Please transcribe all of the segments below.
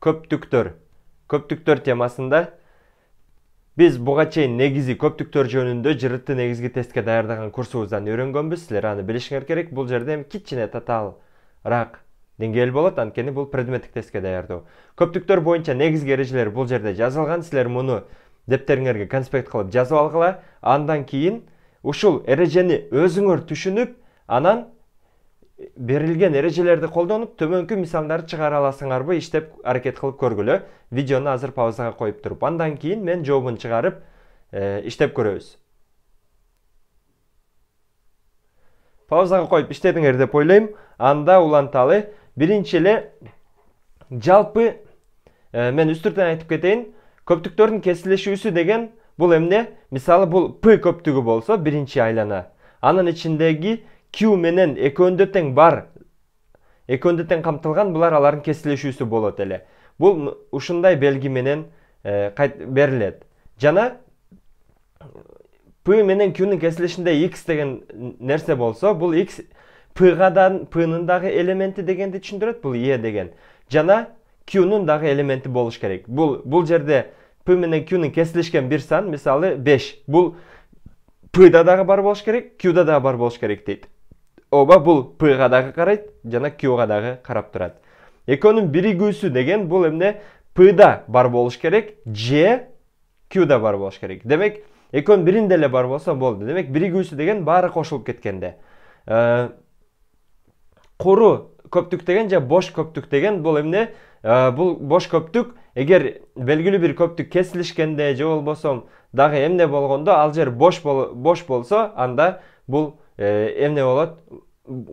көптүктөр. Көптүктөр темасында biz буга чейин негизи көптүктөр жөнүндө жырытты негизги тестке даярдаган курсубуздан үйрөнгөнбүз. Силер аны билишиңер керек. Бул жерде эми кичине татаалраак деңгээл болот, анткени бул предметтик тестке даярдоо. Көптүктөр боюнча негизги эрежелер бул жерде жазылган. Силер муну дептериңерге конспект кылып жазып алгыла. Андан кийин ушул эрежени өзүңөр түшүнүп, анан берилген эрежелерди колдонуп, төмөнкү мисалдарды чыгара аласыңарбы, иштеп аракет кылып көргүлө. Видеону азыр паузага коюп туруп, андан кийин мен жообун чыгарып, иштеп көрөбүз. Паузага коюп иштедиңер деп ойлойм. Анда уланталы. Биринчи эле жалпы мен үстүртөн айтып кетейин. Көптүктөрдүн кесилишүүсү деген бул эмне? Мисалы бул P көптүгү болсо, биринчи айлана. Анын ичиндеги Q менен экөөндө тең бар. Экөөндө тең камтылган булар алардын кесилишүүсү болот эле. Бул ушундай белги менен берилет. Жана P менен Q'нун кесилишинде X деген нерсе болсо, бул X P'нын дагы элементи дегенди түшүндүрөт, бул E деген. Жана Q'нун дагы элементи болуш керек. Бул жерде P менен Q'нун кесилишкен бир сан, мисалы 5. Бул P'да дагы бар болуш керек, Q'да дагы бар болуш керек дейт. Оба бул P'га дагы карайт, жана Q'га дагы карап турат. Экөөнүн биригүүсү деген бул эмне? P'да бар болуш керек, J Q'да бар болуш керек. Демек, экөөнүн биринде эле бар болсо болду. Демек, биригүүсү деген баары кошулуп кеткенде. Куру көптүк деген же бош көптүк деген бул эмне? Бул бош көптүк, эгер белгилүү бир көптүк кесилишкенде же болбосо дагы эмне болгондо, ал жер бош болсо, анда бул эмне болот?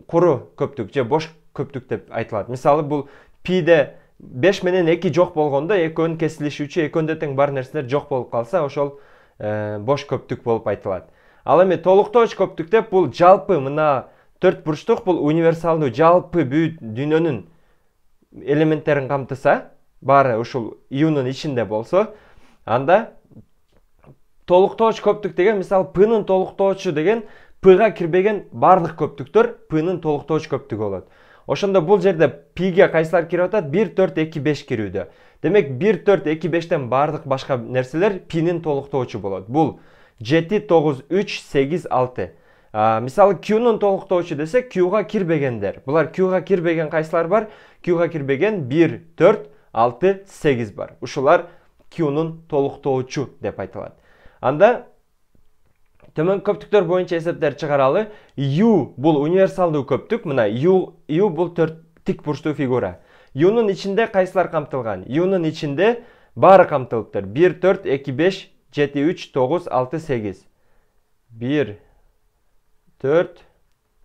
Куру көптүк же бош көптүк деп айтылат. Мисалы бул P'де 5 менен 2 жок болгондо, экөөнүн кесилишүүчү, экөөндө тең бар нерселер жок болуп калса, ошол бош көптүк болуп айтылат. Ал эми толуктооч көптүк деп бул жалпы мына 4 бурчтук, бул универсалдуу жалпы бүт дүйнөнүн элементтерин камтыса, баары ушул U'нун ичинде болсо, анда толуктооч көптүк деген, мисалы P'нын толуктоочу деген P'га кирбеген бардык көптүктөр P'нын толуктооч көптүгү болот. Ошондо бул жерде P'ге кайсылар кирип атат? 1, 4, 2, 5 кирүүдө. Демек 1, 4, 2, 5тен бардык башка нерселер P'нин толуктоочу болот. Бул 7, 9, 3, 8, 6. Мисалы Q'нун толуктоочу десе, Q'га кирбегендер. Булар Q'га кирбеген кайсылар бар? Q'га кирбеген 1, 4, 6, 8 бар. Ушулар Q'нун толуктоочу деп айтылат. Анда төмөн көптүктөр боюнча эсептер чыгаралы. U бул универсалдуу көптүк. Мына U бул 4 тик бурчтуу фигура. U'нун ичинде кайсылар камтылган? U'нун ичинде баары камтылыптыр. 1, 4, 2, 5, 7, 3, 9, 6, 8. 1, 4,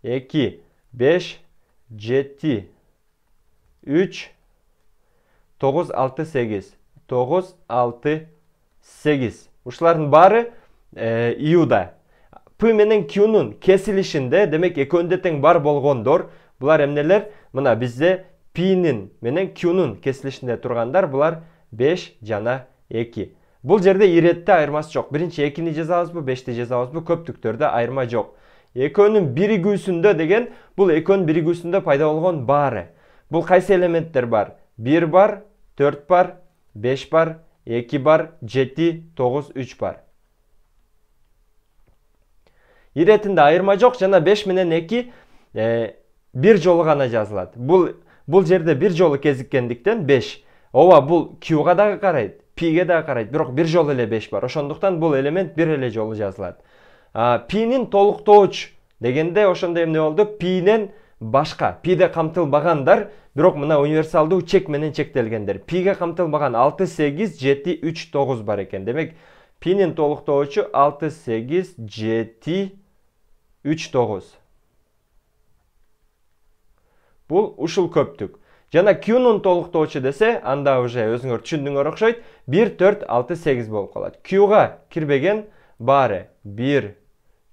2, 5, 7, 3, 9, 6, 8. 9, 6, 8. Ушулардын баары U'да. P менен Q'нун кесилишинде, демек экөөндө тең бар болгондор, булар эмнелер? Мына бизде P'нин менен Q'нун кесилишинде тургандар, булар 5 жана 2. Бул жерде иретте айырмасы жок. Биринчи 2-ни жазабызбы, 5-ти жазабызбы? Көптүктөрдө айырма жок. Экөөнүн биригүүсүндө деген, бул экөөнүн биригүүсүндө пайда болгон баары. Бул кайсы элементтер бар? 1 бар, 4 бар, 5 бар, 2 бар, 7, 9, 3 бар. Иретинде айырма жок, жана 5 менен 2 бир жолу гана жазылат. Бул жерде бир жолу кезиккендиктен 5. Ооба бул Q'га дагы карайт, P'ге дагы карайт, бирок бир жолу эле 5 бар. Ошондуктан бул элемент бир эле жолу жазылат. P'нин толуктооч дегенде ошондо эмне болду? P'нен башка, P'де камтылбагандар, бирок мына универсалдуу чек менен чектелгендер. P'ге камтылбаган 6, 8, 7, 3, 9 бар экен. Демек P'нин толуктоочу 6, 8, 7, 3, 9. Бул ушул көптүк. Жана Q'нун толуктоочу десе, анда уже өзүңөр түшүндүңөр окшойт. 1, 4, 6, 8 болуп калат. Q'га кирбеген баары 1,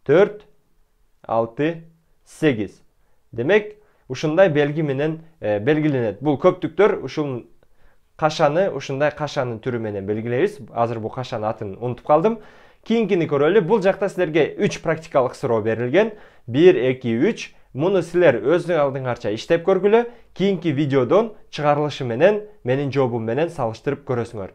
4, 6, 8. Демек, ушундай белги менен белгиленет. Бул көптүктөр ушул кашаны, ушундай кашанын түрү менен белгилейбиз. Азыр бул кашанын атын унутуп калдым. Кийинкини көрөлү. Бул жакта силерге 3 практикалык суроо берилген. 1, 2, 3. Муну силер өзүң алдыңарча иштеп көргүлө, кийинки видеодон чыгарылышы менен менин жообум менен салыштырып көрөсүңөр.